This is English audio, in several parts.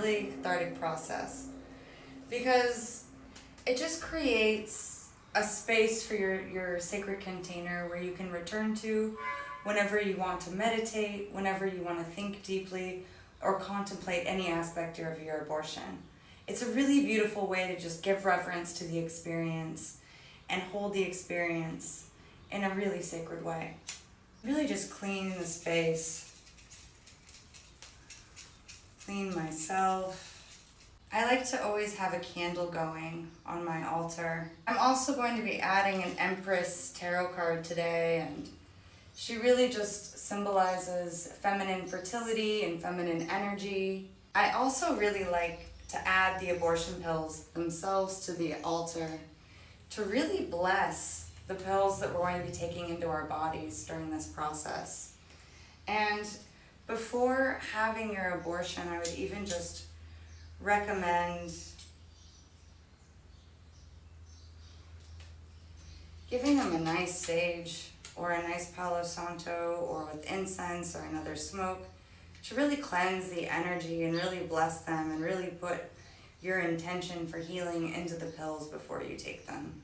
really cathartic process because it just creates a space for your sacred container where you can return to whenever you want to meditate, whenever you want to think deeply or contemplate any aspect of your abortion. It's a really beautiful way to just give reverence to the experience and hold the experience in a really sacred way. Really just clean the space, clean myself. I like to always have a candle going on my altar. I'm also going to be adding an Empress tarot card today, and she really just symbolizes feminine fertility and feminine energy. I also really like to add the abortion pills themselves to the altar to really bless the pills that we're going to be taking into our bodies during this process. And before having your abortion, I would even just recommend giving them a nice sage or a nice Palo Santo or with incense or another smoke to really cleanse the energy and really bless them and really put your intention for healing into the pills before you take them.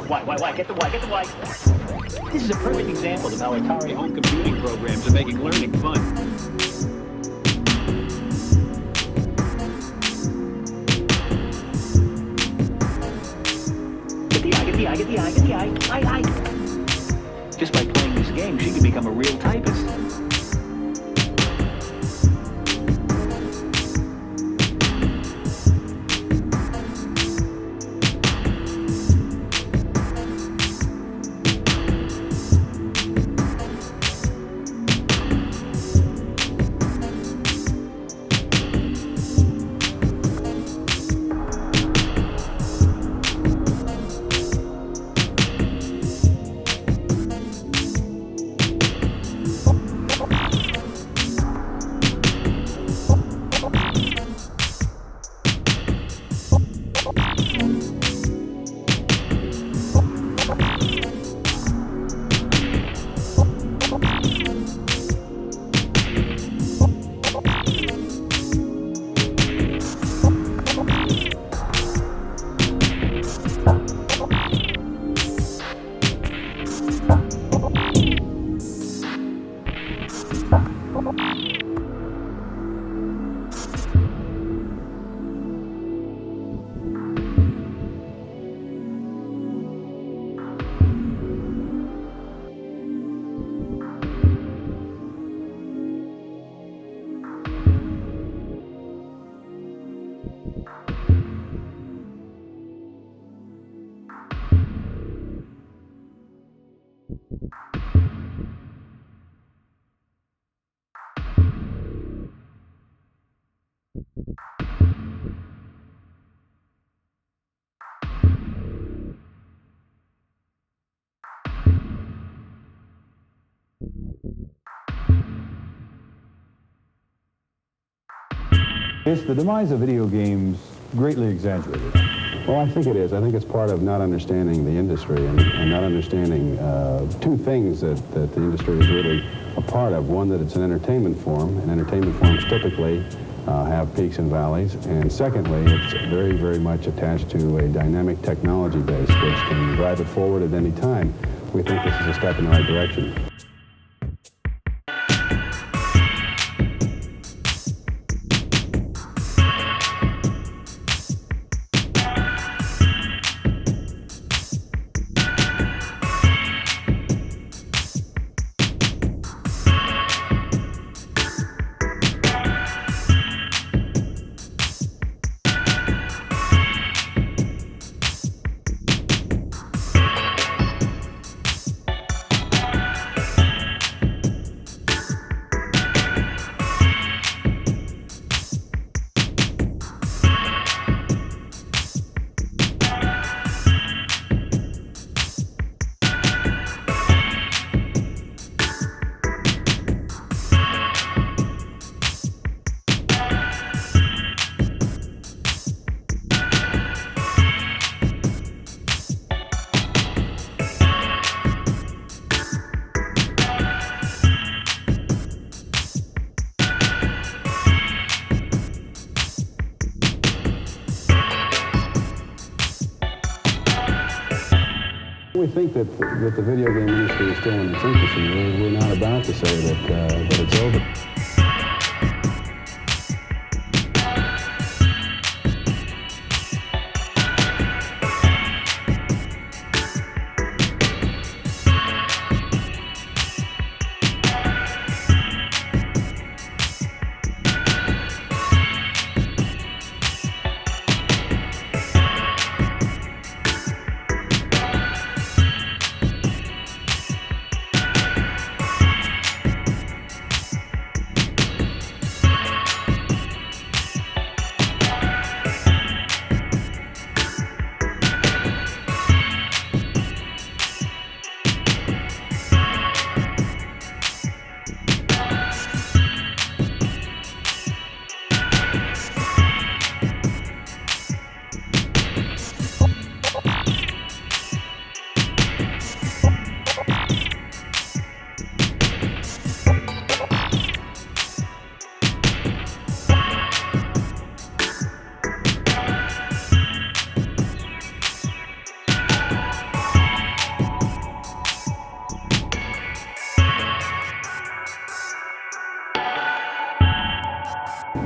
Why? Get the why. This is a perfect example of how Atari home computing programs are making learning fun. Get the eye. Just by playing this game, she can become a real typist. Is the demise of video games greatly exaggerated? Well, I think it is. I think it's part of not understanding the industry and not understanding two things that the industry is really a part of. One, that it's an entertainment form, and entertainment forms typically have peaks and valleys. And secondly, it's very, very much attached to a dynamic technology base which can drive it forward at any time. We think this is a step in the right direction. We think that the video game industry is still in its infancy. We're not about to say that it's over.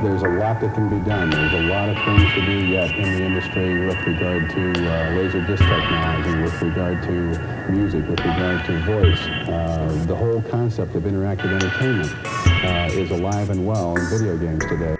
There's a lot that can be done. There's a lot of things to do yet in the industry with regard to laser disc technology, with regard to music, with regard to voice. The whole concept of interactive entertainment is alive and well in video games today.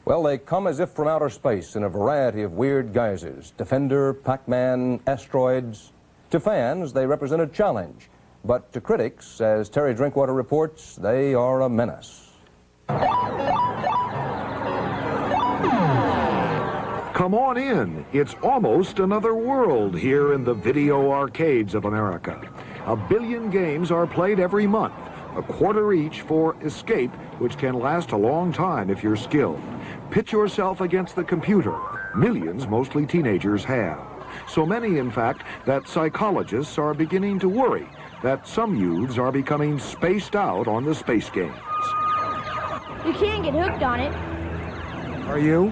Well, they come as if from outer space in a variety of weird guises. Defender, Pac-Man, asteroids. To fans, they represent a challenge. But to critics, as Terry Drinkwater reports, they are a menace. Come on in. It's almost another world here in the video arcades of America. 1 billion games are played every month, a quarter each for Escape, which can last a long time if you're skilled. Pitch yourself against the computer. Millions, mostly teenagers, have. So many, in fact, that psychologists are beginning to worry that some youths are becoming spaced out on the space games. You can't get hooked on it. Are you?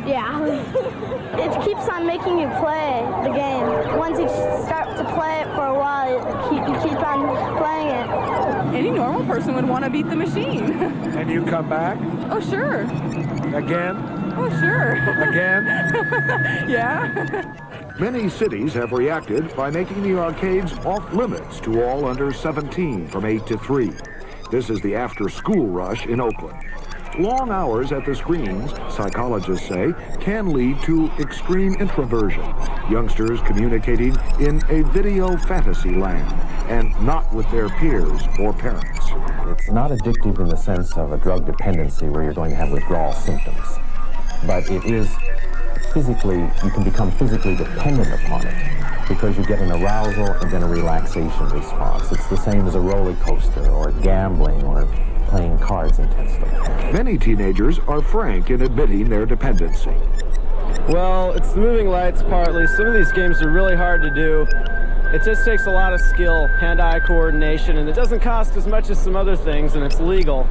Yeah. It keeps on making you play the game. Once you start to play it for a while, you keep on playing it. Any normal person would want to beat the machine. And you come back? Oh, sure. Again? Oh, sure. Again? Yeah. Many cities have reacted by making the arcades off limits to all under 17 from 8 to 3. This is the after-school rush in Oakland. Long hours at the screens, psychologists say, can lead to extreme introversion. Youngsters communicating in a video fantasy land and not with their peers or parents. It's not addictive in the sense of a drug dependency where you're going to have withdrawal symptoms. But it is physically, you can become physically dependent upon it because you get an arousal and then a relaxation response. It's the same as a roller coaster or gambling or playing cards intensely. Many teenagers are frank in admitting their dependency. Well, it's the moving lights partly. Some of these games are really hard to do. It just takes a lot of skill, hand-eye coordination, and it doesn't cost as much as some other things, and it's legal.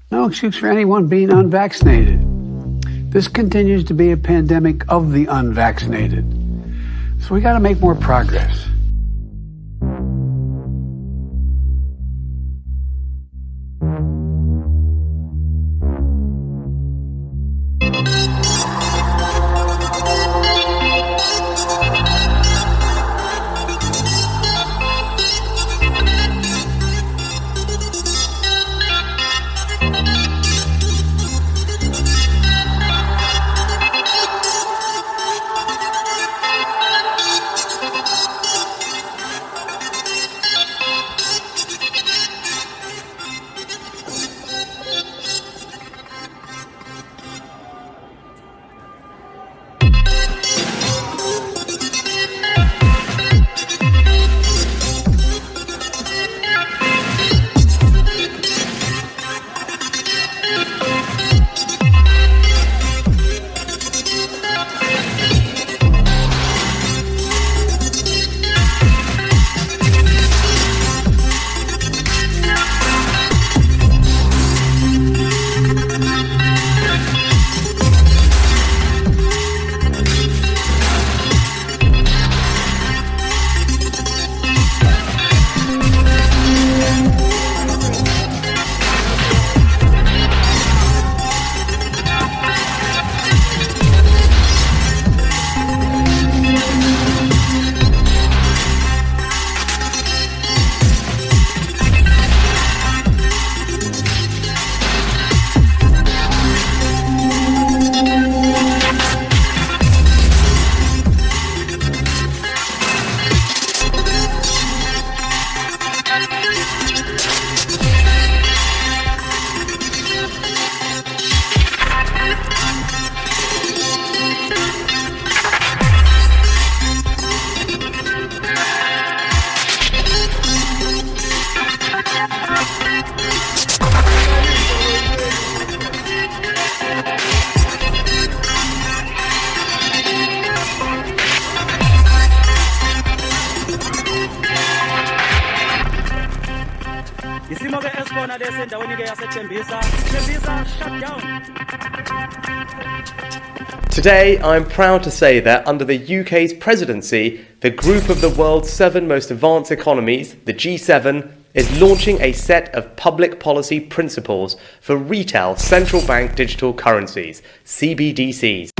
There's no excuse for anyone being unvaccinated. This continues to be a pandemic of the unvaccinated. So we got to make more progress. isimo-ke esibona lesi endaweni-ke yaseTembisa shut down. Today, I'm proud to say that under the UK's presidency, the group of the world's 7 most advanced economies, the G7, is launching a set of public policy principles for retail central bank digital currencies, CBDCs.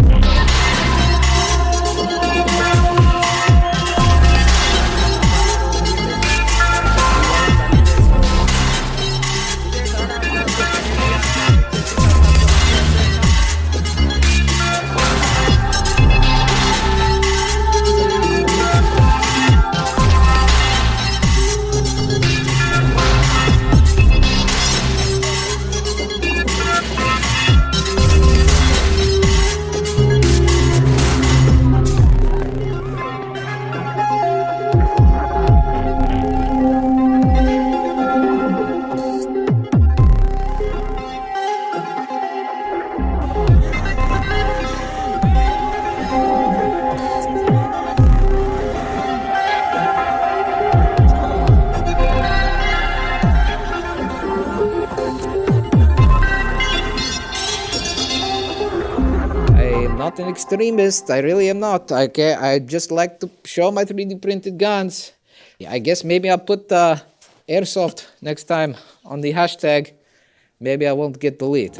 Not an extremist, I really am not. I just like to show my 3D printed guns. I guess maybe I'll put airsoft next time on the hashtag. Maybe I won't get the lead.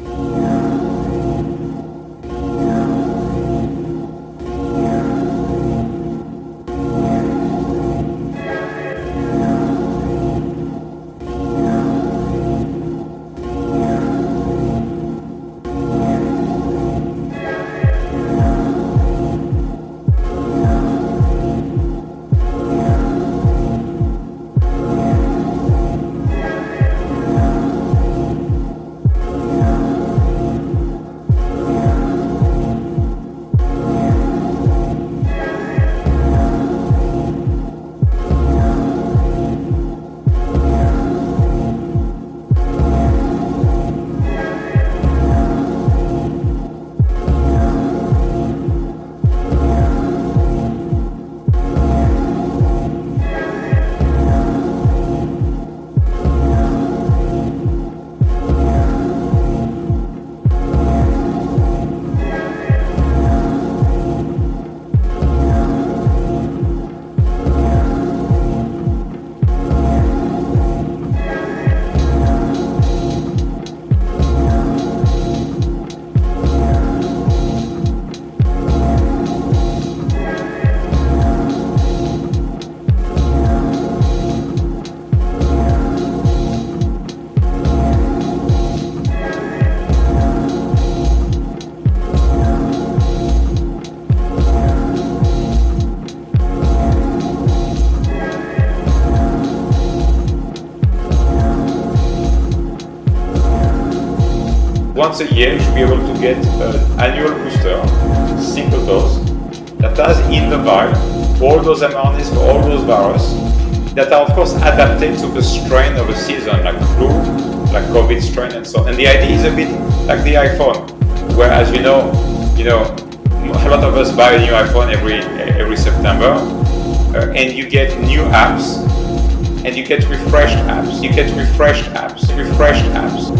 Once a year, you should be able to get an annual booster, single dose, that has in the vial all those mRNAs for all those viruses that are of course adapted to the strain of the season, like flu, like COVID strain and so on. And the idea is a bit like the iPhone, where as you know, a lot of us buy a new iPhone every September, and you get new apps, and you get refreshed apps, refreshed apps.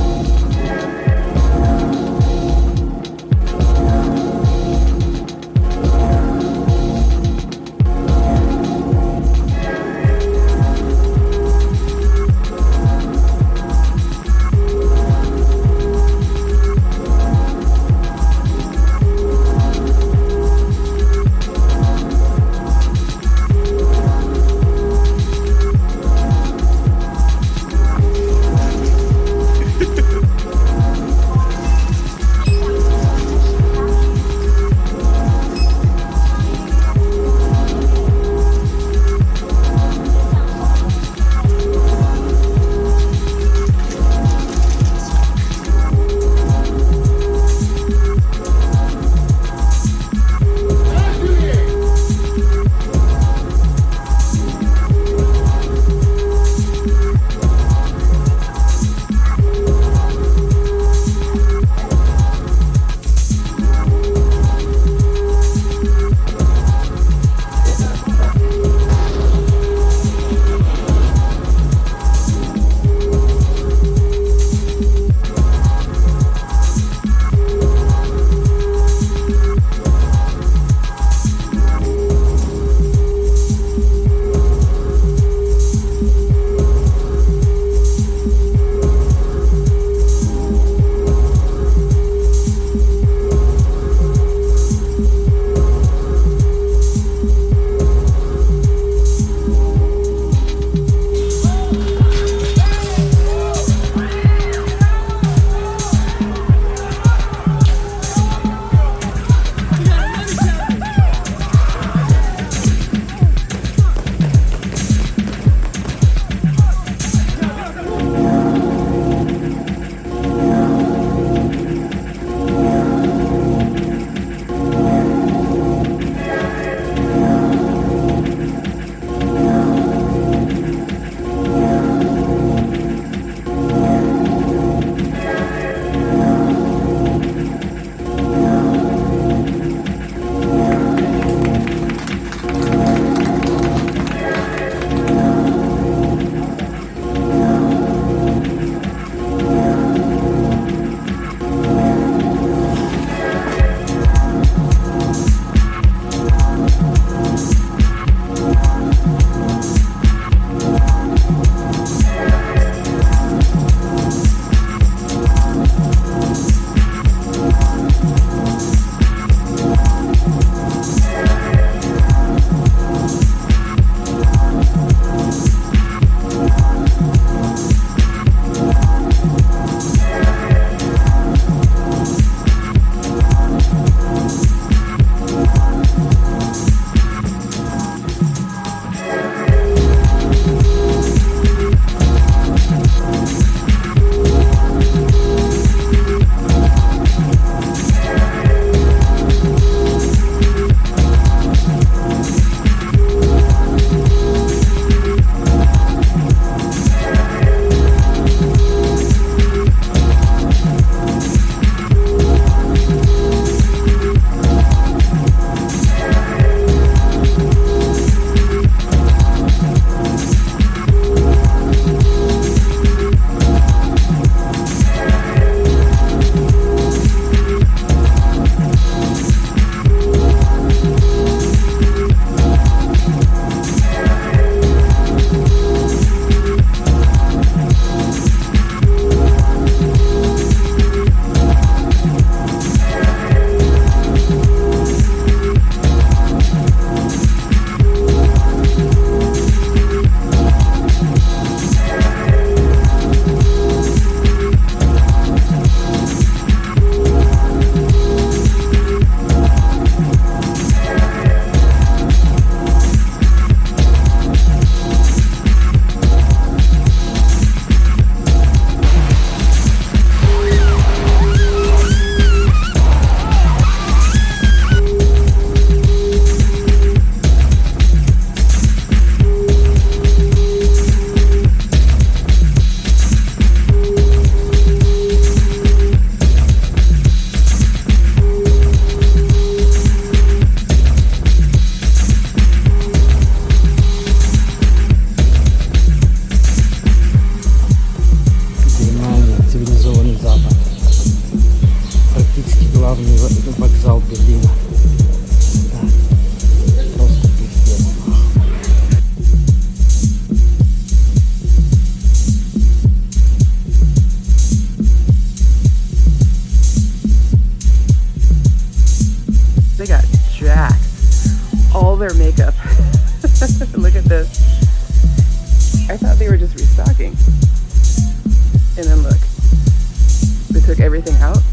everything out.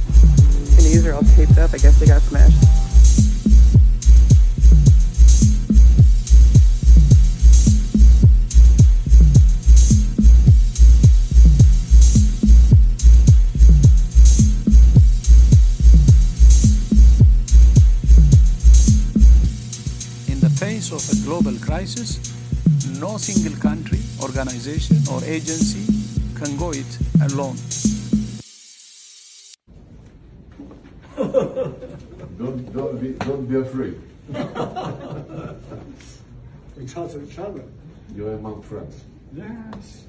And these are all taped up. I guess they got smashed. In the face of a global crisis, no single country, organization, or agency can go it alone. Don't be afraid. We talk to each other. You're among friends. Yes.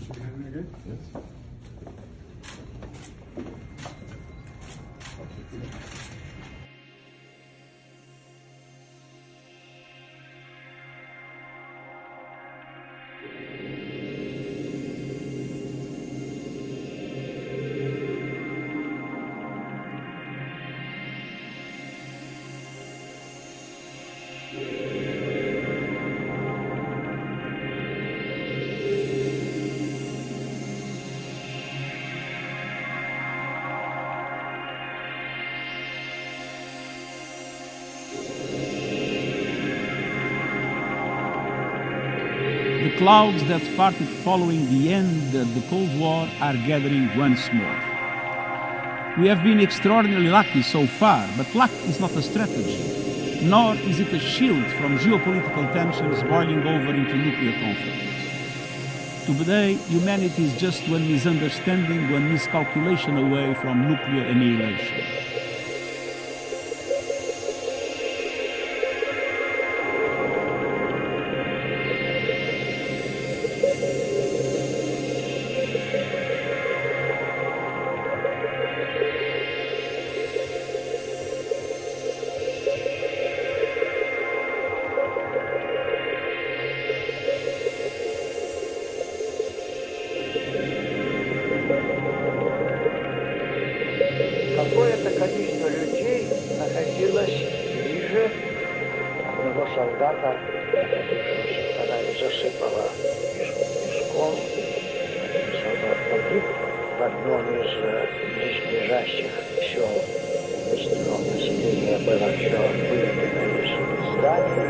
Shake hand again? Yes. The clouds that parted following the end of the Cold War are gathering once more. We have been extraordinarily lucky so far, but luck is not a strategy, nor is it a shield from geopolitical tensions boiling over into nuclear conflict. Today, humanity is just one misunderstanding, one miscalculation away from nuclear annihilation. Какое-то количество людей находилось ближе одного солдата, она его засыпала песком. Солдат погиб в одном из близлежащих сел. Местного населения было все выведено из зданий.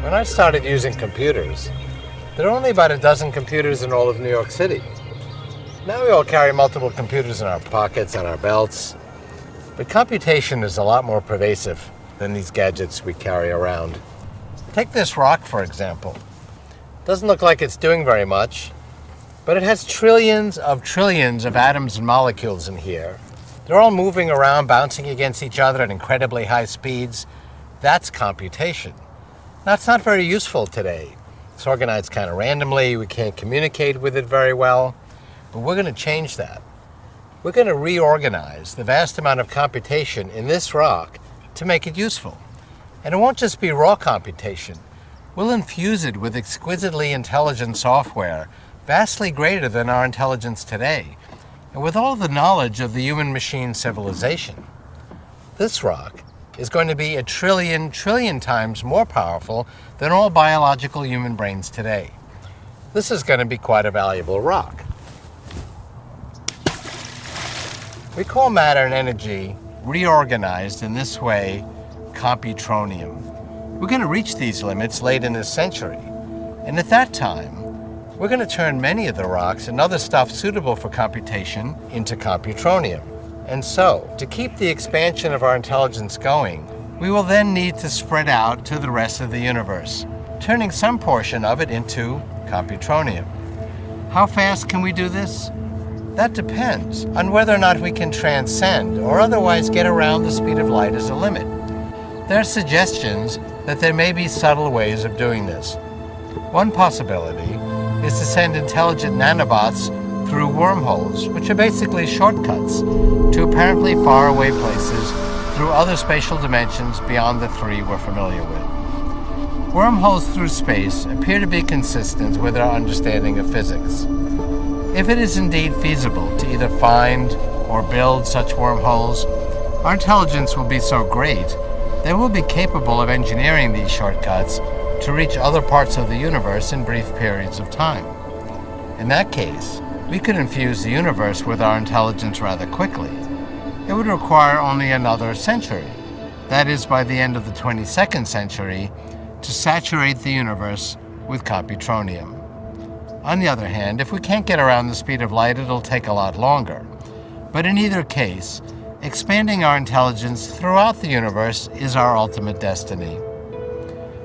When I started using computers, there were only about a dozen computers in all of New York City. Now we all carry multiple computers in our pockets and our belts, but computation is a lot more pervasive than these gadgets we carry around. Take this rock, for example. Doesn't look like it's doing very much, but it has trillions of atoms and molecules in here. They're all moving around, bouncing against each other at incredibly high speeds. That's computation. That's not very useful today. It's organized kind of randomly. We can't communicate with it very well, but we're going to change that. We're going to reorganize the vast amount of computation in this rock to make it useful. And it won't just be raw computation. We'll infuse it with exquisitely intelligent software, vastly greater than our intelligence today, and with all the knowledge of the human-machine civilization. This rock is going to be a trillion times more powerful than all biological human brains today. This is going to be quite a valuable rock. We call matter and energy reorganized in this way computronium. We're going to reach these limits late in this century, and at that time, we're going to turn many of the rocks and other stuff suitable for computation into computronium. And so, to keep the expansion of our intelligence going, we will then need to spread out to the rest of the universe, turning some portion of it into computronium. How fast can we do this? That depends on whether or not we can transcend or otherwise get around the speed of light as a limit. There are suggestions that there may be subtle ways of doing this. One possibility is to send intelligent nanobots through wormholes, which are basically shortcuts to apparently faraway places through other spatial dimensions beyond the three we're familiar with. Wormholes through space appear to be consistent with our understanding of physics. If it is indeed feasible to either find or build such wormholes, our intelligence will be so great that we'll be capable of engineering these shortcuts to reach other parts of the universe in brief periods of time. In that case, we could infuse the universe with our intelligence rather quickly. It would require only another century, that is, by the end of the 22nd century, to saturate the universe with computronium. On the other hand, if we can't get around the speed of light, it'll take a lot longer. But in either case, expanding our intelligence throughout the universe is our ultimate destiny.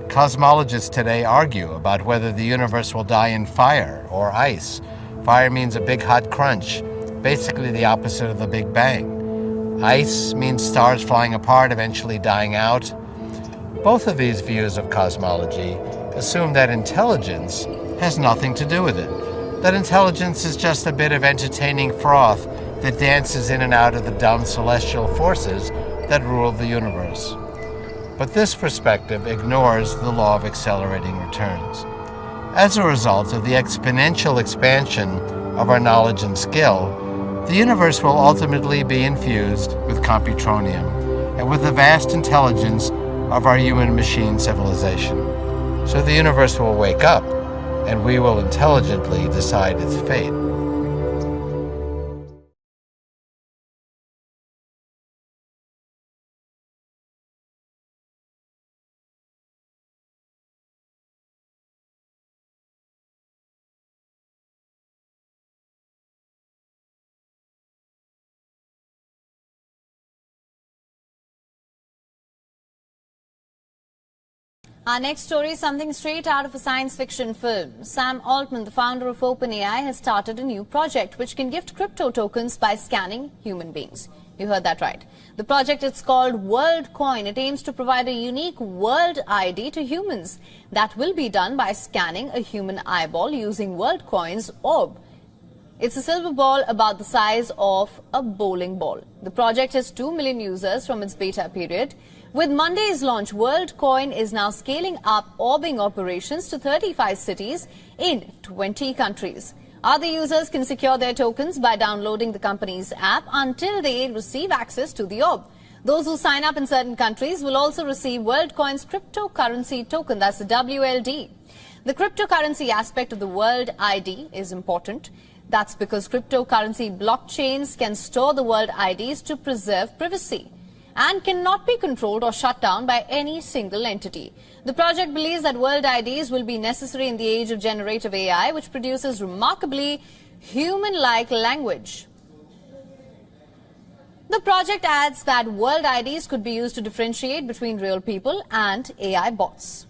Cosmologists today argue about whether the universe will die in fire or ice. Fire means a big hot crunch, basically the opposite of the Big Bang. Ice means stars flying apart, eventually dying out. Both of these views of cosmology assume that intelligence has nothing to do with it, that intelligence is just a bit of entertaining froth that dances in and out of the dumb celestial forces that rule the universe. But this perspective ignores the law of accelerating returns. As a result of the exponential expansion of our knowledge and skill, the universe will ultimately be infused with computronium and with the vast intelligence of our human-machine civilization. So the universe will wake up, and we will intelligently decide its fate. Our next story is something straight out of a science fiction film. Sam Altman, the founder of OpenAI, has started a new project which can gift crypto tokens by scanning human beings. You heard that right. The project is called WorldCoin. It aims to provide a unique world ID to humans. That will be done by scanning a human eyeball using WorldCoin's orb. It's a silver ball about the size of a bowling ball. The project has 2 million users from its beta period. With Monday's launch, WorldCoin is now scaling up orbing operations to 35 cities in 20 countries. Other users can secure their tokens by downloading the company's app until they receive access to the orb. Those who sign up in certain countries will also receive WorldCoin's cryptocurrency token, that's the WLD. The cryptocurrency aspect of the World ID is important. That's because cryptocurrency blockchains can store the world IDs to preserve privacy and cannot be controlled or shut down by any single entity. The project believes that world IDs will be necessary in the age of generative AI, which produces remarkably human-like language. The project adds that world IDs could be used to differentiate between real people and AI bots.